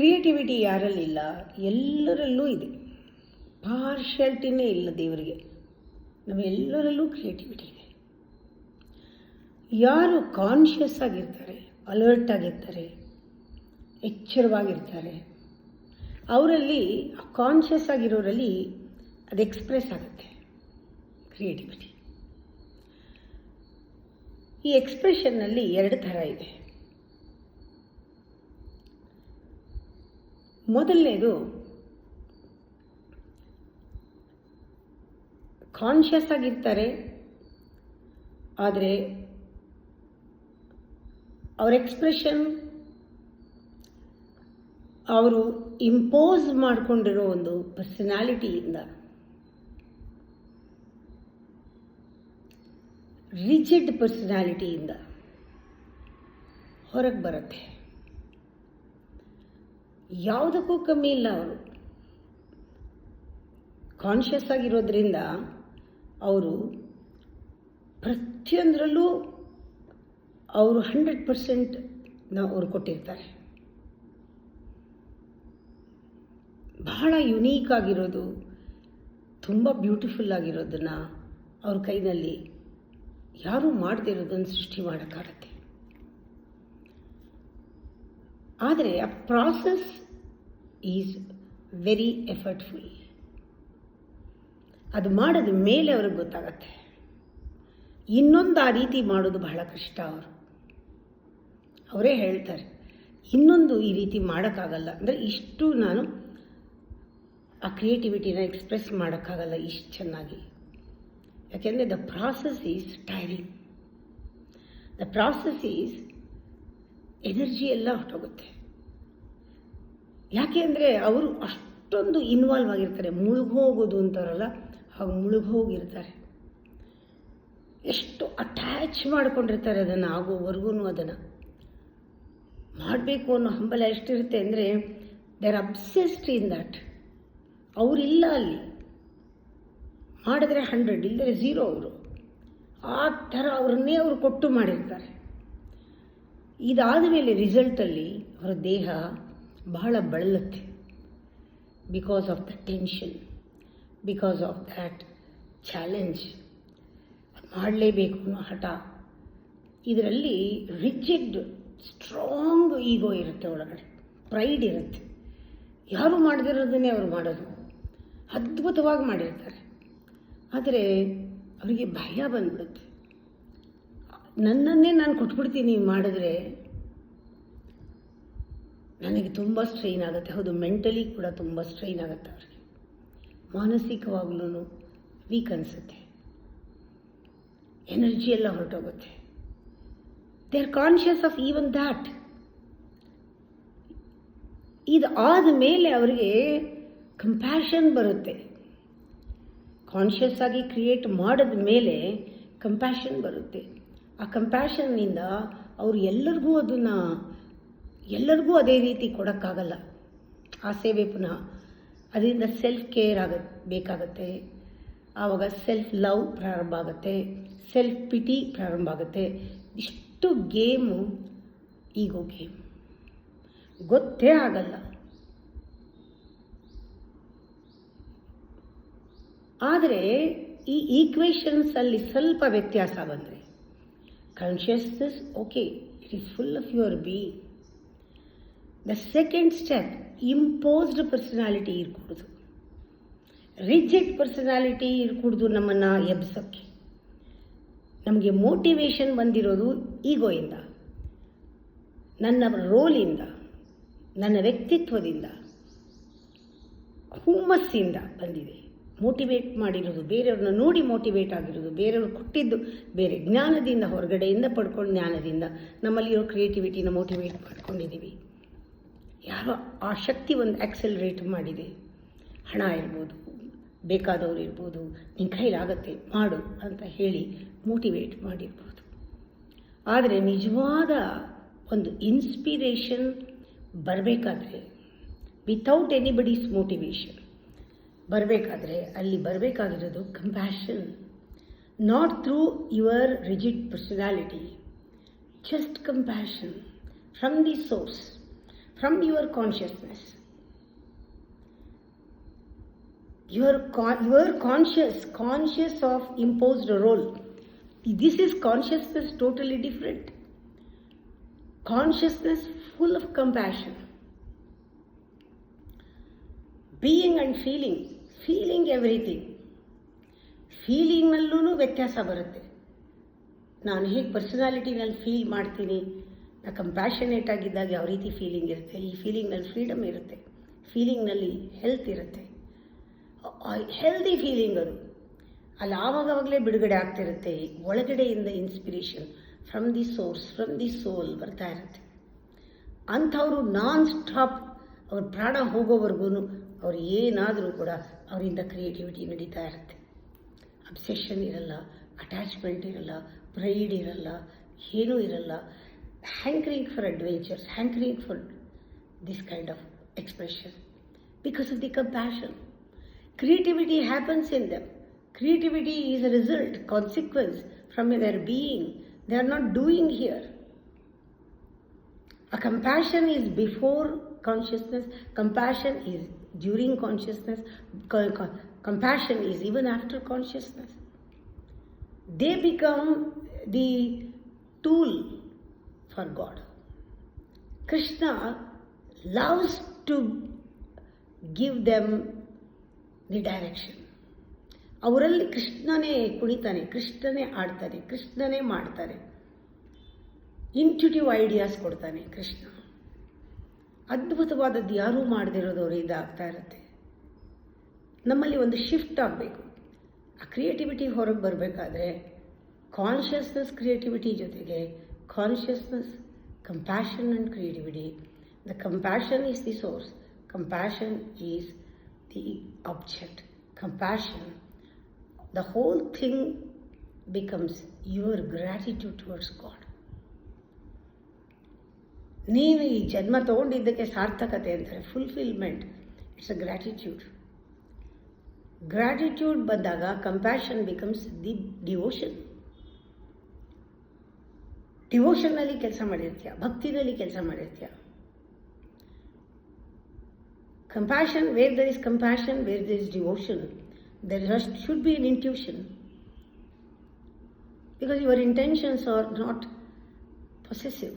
Creativity ಯಾರಲ್ಲಿಲ್ಲ? ಎಲ್ಲರಲ್ಲೂ ಇದೆ. ಪಾರ್ಶಾಲಿಟಿನೇ ಇಲ್ಲ ದೇವರಿಗೆ. ನಮ್ಮೆಲ್ಲರಲ್ಲೂ ಕ್ರಿಯೇಟಿವಿಟಿ ಇದೆ. ಯಾರು ಕಾನ್ಷಿಯಸ್ ಆಗಿರ್ತಾರೆ, ಅಲರ್ಟ್ ಆಗಿರ್ತಾರೆ, ಎಚ್ಚರವಾಗಿರ್ತಾರೆ, ಅವರಲ್ಲಿ ಕಾನ್ಷಿಯಸ್ ಆಗಿರೋರಲ್ಲಿ ಅದು ಎಕ್ಸ್ಪ್ರೆಸ್ ಆಗುತ್ತೆ ಕ್ರಿಯೇಟಿವಿಟಿ. ಈ ಎಕ್ಸ್ಪ್ರೆಷನ್ನಲ್ಲಿ 2 ಥರ ಇದೆ. ಮೊದಲನೇದು ಕಾನ್ಷಿಯಸ್ ಆಗಿರ್ತಾರೆ, ಆದರೆ ಅವ್ರ ಎಕ್ಸ್ಪ್ರೆಷನ್ ಅವರು ಇಂಪೋಸ್ ಮಾಡಿಕೊಂಡಿರೋ ಒಂದು ಪರ್ಸನಾಲಿಟಿಯಿಂದ, ರಿಜಿಡ್ ಪರ್ಸನಾಲಿಟಿಯಿಂದ ಹೊರಗೆ ಬರುತ್ತೆ. ಯಾವುದಕ್ಕೂ ಕಮ್ಮಿ ಇಲ್ಲ. ಅವರು ಕಾನ್ಷಿಯಸ್ ಆಗಿರೋದ್ರಿಂದ ಅವರು ಪ್ರತಿಯೊಂದರಲ್ಲೂ ಅವರು 100% ಅವರು ಕೊಟ್ಟಿರ್ತಾರೆ. ಬಹಳ ಯುನೀಕ್ ಆಗಿರೋದು, ತುಂಬ ಬ್ಯೂಟಿಫುಲ್ ಆಗಿರೋದನ್ನು ಅವ್ರ ಕೈನಲ್ಲಿ ಯಾರೂ ಮಾಡದೇ ಇರೋದನ್ನು ಸೃಷ್ಟಿ ಮಾಡೋಕ್ಕಾಗತ್ತೆ. ಆದರೆ ಆ ಪ್ರಾಸೆಸ್ ಈಸ್ ವೆರಿ ಎಫರ್ಟ್ಫುಲ್. ಅದು ಮಾಡೋದ ಮೇಲೆ ಅವ್ರಿಗೆ ಗೊತ್ತಾಗತ್ತೆ. ಇನ್ನೊಂದು ಆ ರೀತಿ ಮಾಡೋದು ಬಹಳ ಕಷ್ಟ. ಅವರೇ ಹೇಳ್ತಾರೆ, ಇನ್ನೊಂದು ಈ ರೀತಿ ಮಾಡೋಕ್ಕಾಗಲ್ಲ. ಅಂದರೆ ಇಷ್ಟು ನಾನು ಆ ಕ್ರಿಯೇಟಿವಿಟಿನ ಎಕ್ಸ್ಪ್ರೆಸ್ ಮಾಡೋಕ್ಕಾಗಲ್ಲ ಇಷ್ಟು ಚೆನ್ನಾಗಿ. ಯಾಕೆಂದರೆ the process is tiring. The process is energy ಎಲ್ಲ ಹೊರಟೋಗುತ್ತೆ. ಯಾಕೆ ಅಂದರೆ ಅವರು ಅಷ್ಟೊಂದು ಇನ್ವಾಲ್ವ್ ಆಗಿರ್ತಾರೆ. ಮುಳುಗೋಗೋದು ಅಂತಾರಲ್ಲ, ಹಾಗೆ ಮುಳುಗೋಗಿರ್ತಾರೆ. ಎಷ್ಟು ಅಟ್ಯಾಚ್ ಮಾಡ್ಕೊಂಡಿರ್ತಾರೆ ಅದನ್ನು, ಆಗೋವರೆಗೂ ಅದನ್ನು ಮಾಡಬೇಕು ಅನ್ನೋ ಹಂಬಲ ಎಷ್ಟಿರುತ್ತೆ ಅಂದರೆ they are obsessed in that. ಅವರಿಲ್ಲ ಅಲ್ಲಿ. ಮಾಡಿದ್ರೆ 100, ಇಲ್ಲದ್ರೆ 0 ಅವರು. ಆ ಥರ ಅವರನ್ನೇ ಅವರು ಕೊಟ್ಟು ಮಾಡಿರ್ತಾರೆ. ಇದಾದ ಮೇಲೆ ರಿಸಲ್ಟಲ್ಲಿ ಅವರ ದೇಹ ಬಹಳ ಬಳಲುತ್ತೆ. Because of the tension, because of that challenge. ಮಾಡಲೇಬೇಕು ಅನ್ನೋ ಹಠ. ಇದರಲ್ಲಿ ರಿಜಿಡ್ ಸ್ಟ್ರಾಂಗ್ ಈಗೋ ಇರುತ್ತೆ ಒಳಗಡೆ, ಪ್ರೈಡ್ ಇರುತ್ತೆ. ಯಾರು ಮಾಡದಿರೋದನ್ನೇ ಅವರು ಮಾಡೋದು. ಅದ್ಭುತವಾಗಿ ಮಾಡಿರ್ತಾರೆ. ಆದರೆ ಅವರಿಗೆ ಭಯ ಬಂದ್ಬಿಡುತ್ತೆ. ನನ್ನನ್ನೇ ನಾನು ಕೊಟ್ಬಿಡ್ತೀನಿ ಮಾಡಿದ್ರೆ ನನಗೆ ತುಂಬ ಸ್ಟ್ರೈನ್ ಆಗುತ್ತೆ. ಹೌದು, ಮೆಂಟಲಿ ಕೂಡ ತುಂಬ ಸ್ಟ್ರೈನ್ ಆಗುತ್ತೆ ಅವ್ರಿಗೆ. ಮಾನಸಿಕವಾಗ್ಲೂ ವೀಕ್ ಅನಿಸುತ್ತೆ. ಎನರ್ಜಿ ಎಲ್ಲ ಹೊರಟೋಗುತ್ತೆ. They are conscious of even that. ಇದು ಆದ ಮೇಲೆ ಅವರಿಗೆ ಕಂಪ್ಯಾಷನ್ ಬರುತ್ತೆ. ಕಾನ್ಷಿಯಸ್ ಆಗಿ ಕ್ರಿಯೇಟ್ ಮಾಡಿದ ಮೇಲೆ ಕಂಪ್ಯಾಷನ್ ಬರುತ್ತೆ. ಆ ಕಂಪ್ಯಾಷನ್ನಿಂದ ಅವರು ಎಲ್ಲರಿಗೂ ಅದೇ ರೀತಿ ಕೊಡೋಕ್ಕಾಗಲ್ಲ. ಆ ಸೇವೆ ಪುನಃ ಅದರಿಂದ ಸೆಲ್ಫ್ ಕೇರ್ ಬೇಕಾಗತ್ತೆ. ಆವಾಗ ಸೆಲ್ಫ್ ಲವ್ ಪ್ರಾರಂಭ ಆಗುತ್ತೆ, ಸೆಲ್ಫ್ ಪಿಟಿ ಪ್ರಾರಂಭ ಆಗುತ್ತೆ. ಇಷ್ಟು ಗೇಮು ಈಗೋ ಗೇಮ್ ಗೊತ್ತೇ ಆಗಲ್ಲ. ಆದರೆ ಈ ಈಕ್ವೇಷನ್ಸಲ್ಲಿ ಸ್ವಲ್ಪ ವ್ಯತ್ಯಾಸ ಬಂದರೆ, consciousness okay, it is full of your being. The second step imposed personality ಇರ್ಕೂಡ್ದು, ರಿಜಿಡ್ ಪರ್ಸನಾಲಿಟಿ ಇರ್ಕೂಡ್ದು. ನಮ್ಮನ್ನು ಎಬ್ಸೋಕ್ಕೆ ನಮಗೆ ಮೋಟಿವೇಶನ್ ಬಂದಿರೋದು ಈಗೋಯಿಂದ, ನನ್ನ ರೋಲಿಂದ, ನನ್ನ ವ್ಯಕ್ತಿತ್ವದಿಂದ, ಹುಮ್ಮಸ್ಸಿಂದ ಬಂದಿದೆ. ಮೋಟಿವೇಟ್ ಮಾಡಿರೋದು, ಬೇರೆಯವ್ರನ್ನ ನೋಡಿ ಮೋಟಿವೇಟ್ ಆಗಿರೋದು, ಬೇರೆಯವ್ರು ಕೊಟ್ಟಿದ್ದು ಬೇರೆ ಜ್ಞಾನದಿಂದ, ಹೊರಗಡೆಯಿಂದ ಪಡ್ಕೊಂಡು ಜ್ಞಾನದಿಂದ ನಮ್ಮಲ್ಲಿರೋ ಕ್ರಿಯೇಟಿವಿಟಿನ ಮೋಟಿವೇಟ್ ಮಾಡ್ಕೊಂಡಿದ್ದೀವಿ. ಯಾರೋ ಆ ಶಕ್ತಿ ಒಂದು ಆಕ್ಸೆಲರೇಟ್ ಮಾಡಿದೆ. ಹಣ ಇರ್ಬೋದು, ಬೇಕಾದವರು ಇರ್ಬೋದು, ನಿನ್ನ ಕೈಲಾಗತ್ತೆ ಮಾಡು ಅಂತ ಹೇಳಿ ಮೋಟಿವೇಟ್ ಮಾಡಿರ್ಬೋದು. ಆದರೆ ನಿಜವಾದ ಒಂದು ಇನ್ಸ್ಪಿರೇಷನ್ ಬರಬೇಕಾದ್ರೆ, ವಿತೌಟ್ ಎನಿಬಡೀಸ್ ಮೋಟಿವೇಶನ್ ಬರಬೇಕಾದ್ರೆ, ಅಲ್ಲಿ ಬರಬೇಕಾಗಿರೋದು compassion. Not through your rigid personality, just compassion from the source, from your consciousness. You are conscious of imposed role. This is consciousness totally different. Consciousness full of compassion. Being and feeling everything. ಫೀಲಿಂಗ್ನಲ್ಲೂ ವ್ಯತ್ಯಾಸ ಬರುತ್ತೆ. ನಾನು ಹೇಗೆ ಪರ್ಸನಾಲಿಟಿನಲ್ಲಿ feel ಮಾಡ್ತೀನಿ, ನಾ compassionate ಆಗಿದ್ದಾಗ ಯಾವ ರೀತಿ feeling ಇರುತ್ತೆ, ಈ ಫೀಲಿಂಗ್ನಲ್ಲಿ ಫ್ರೀಡಮ್ ಇರುತ್ತೆ, ಫೀಲಿಂಗ್ನಲ್ಲಿ ಹೆಲ್ತ್ ಇರುತ್ತೆ, ಹೆಲ್ದಿ ಫೀಲಿಂಗ್ ಅದು. ಅಲ್ಲಿ ಆವಾಗವಾಗಲೇ ಬಿಡುಗಡೆ ಆಗ್ತಿರುತ್ತೆ, ಒಳಗಡೆಯಿಂದ inspiration from the source, from the soul ಬರ್ತಾ ಇರುತ್ತೆ. ಅಂಥವರು ನಾನ್ ಸ್ಟಾಪ್ ಅವ್ರ ಪ್ರಾಣ ಹೋಗೋವರೆಗೂ ಅವ್ರು ಏನಾದರೂ ಕೂಡ ಅವರಿಂದ ಕ್ರಿಯೇಟಿವಿಟಿ ನಡೀತಾ ಇರುತ್ತೆ. ಅಬ್ಸೆಷನ್ ಇರಲ್ಲ, ಅಟ್ಯಾಚ್ಮೆಂಟ್ ಇರಲ್ಲ, ಪ್ರೈಡ್ ಇರಲ್ಲ, ಏನೂ ಇರಲ್ಲ. Hankering for adventures, hankering for this kind of expression because of the compassion. Creativity happens in them. Creativity is a result, consequence from their being. They are not doing here. A compassion is before consciousness. Compassion is during consciousness. Compassion is even after consciousness. They become the tool for God. Krishna loves to give them the direction. ಅವರಲ್ಲಿ ಕೃಷ್ಣನೇ ಕುಣಿತಾನೆ, ಕೃಷ್ಣನೇ ಆಡ್ತಾನೆ, ಕೃಷ್ಣನೇ ಮಾಡ್ತಾನೆ. Intuitive ideas ಕೊಡ್ತಾನೆ ಕೃಷ್ಣ. ಅದ್ಭುತವಾದದ್ದು ಯಾರೂ ಮಾಡದಿರೋದು ಅವರಿಂದ ಆಗ್ತಾ ಇರುತ್ತೆ. ನಮ್ಮಲ್ಲಿ ಒಂದು ಶಿಫ್ಟ್ ಆಗಬೇಕು. ಆ ಕ್ರಿಯೇಟಿವಿಟಿ ಹೊರಗೆ ಬರಬೇಕಾದ್ರೆ ಕಾನ್ಷಿಯಸ್ನೆಸ್ ಕ್ರಿಯೇಟಿವಿಟಿ ಜೊತೆಗೆ consciousness, compassion and creativity. The compassion is the source, compassion is the object. Compassion, the whole thing becomes your gratitude towards God. ನೀನು ಈ ಜನ್ಮ ತಗೊಂಡಿದ್ದಕ್ಕೆ ಸಾರ್ಥಕತೆ ಅಂತಾರೆ, fulfilment. It's a gratitude. Gratitude ಬಂದಾಗ ಕಂಪ್ಯಾಷನ್ ಬಿಕಮ್ಸ್ ದಿ ಡಿವೋಷನ್. ಡಿವೋಷನ್ನಲ್ಲಿ ಕೆಲಸ ಮಾಡಿರ್ತೀಯ, ಭಕ್ತಿನಲ್ಲಿ ಕೆಲಸ ಮಾಡಿರ್ತೀಯ. Compassion, where there is compassion, where there is devotion, there should be an intuition. Because your intentions are not possessive.